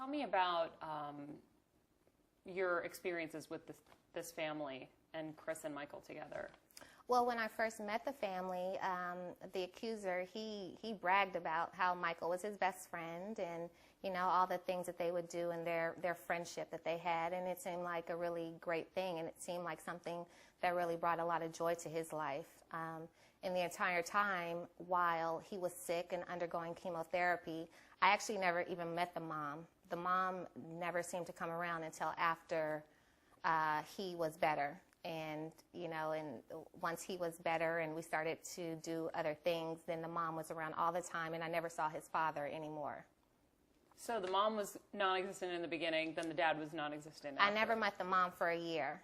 Tell me about your experiences with this family and Chris and Michael together. Well, when I first met the family, the accuser, he bragged about how Michael was his best friend and, you know, all the things that they would do and their friendship that they had. And it seemed like a really great thing, and it seemed like something that really brought a lot of joy to his life. And the entire time while he was sick and undergoing chemotherapy, I actually never even met the mom. The mom never seemed to come around until after he was better. And, you know, and once he was better and we started to do other things, then the mom was around all the time, and I never saw his father anymore. So the mom was non-existent in the beginning, then the dad was non-existent after. I never met the mom for a year.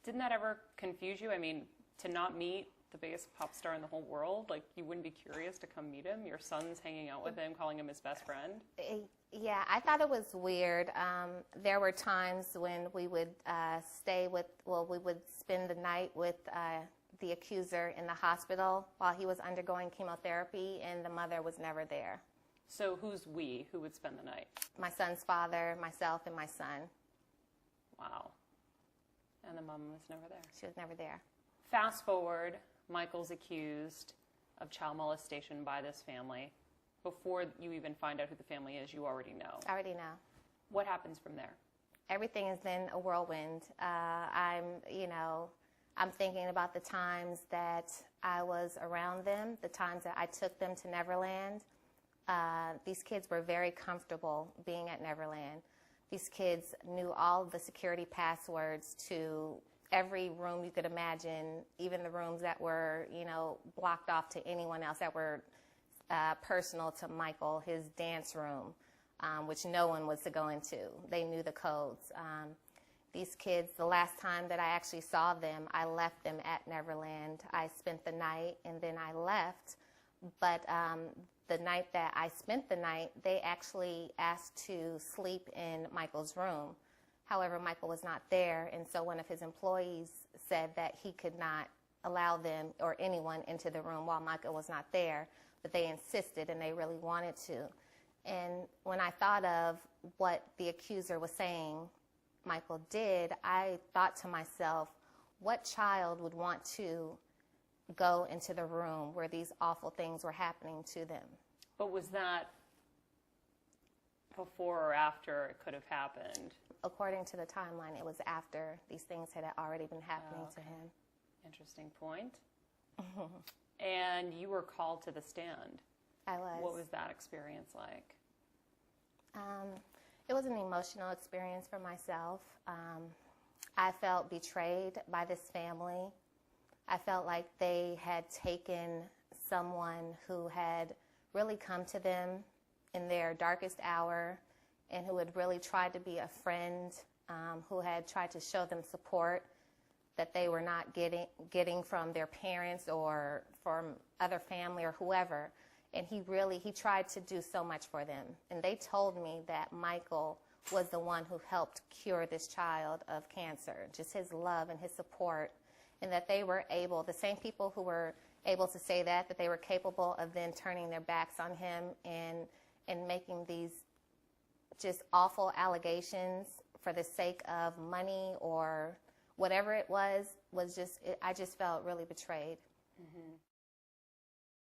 Didn't that ever confuse you? I mean, to not meet the biggest pop star in the whole world, like, you wouldn't be curious to come meet him? Your son's hanging out with him, calling him his best friend? Yeah, I thought it was weird. There were times when we would we would spend the night with the accuser in the hospital while he was undergoing chemotherapy, and the mother was never there. So who's we? Who would spend the night? My son's father, myself, and my son. Wow. And the mom was never there? She was never there. Fast forward, Michael's accused of child molestation by this family. Before you even find out who the family is, you already know. I already know. What happens from there? Everything is then a whirlwind. I'm thinking about the times that I was around them, the times that I took them to Neverland. These kids were very comfortable being at Neverland. These kids knew all the security passwords to every room you could imagine, even the rooms that were, you know, blocked off to anyone else, that were personal to Michael, his dance room, which no one was to go into. They knew the codes. These kids, the last time that I actually saw them, I left them at Neverland. I spent the night and then I left. But the night that I spent the night, they actually asked to sleep in Michael's room. However, Michael was not there, and so one of his employees said that he could not allow them or anyone into the room while Michael was not there, but they insisted and they really wanted to. And when I thought of what the accuser was saying Michael did, I thought to myself, what child would want to go into the room where these awful things were happening to them? But was that before or after it could have happened? According to the timeline, it was after these things had already been happening to him. Interesting point. And you were called to the stand. I was. What was that experience like? It was an emotional experience for myself. I felt betrayed by this family. I felt like they had taken someone who had really come to them in their darkest hour and who had really tried to be a friend, who had tried to show them support that they were not getting from their parents or from other family or whoever. And he tried to do so much for them. And they told me that Michael was the one who helped cure this child of cancer, just his love and his support, and that they were able, the same people who were able to say that they were capable of then turning their backs on him and making these just awful allegations for the sake of money or whatever it was just, I just felt really betrayed. Mm-hmm.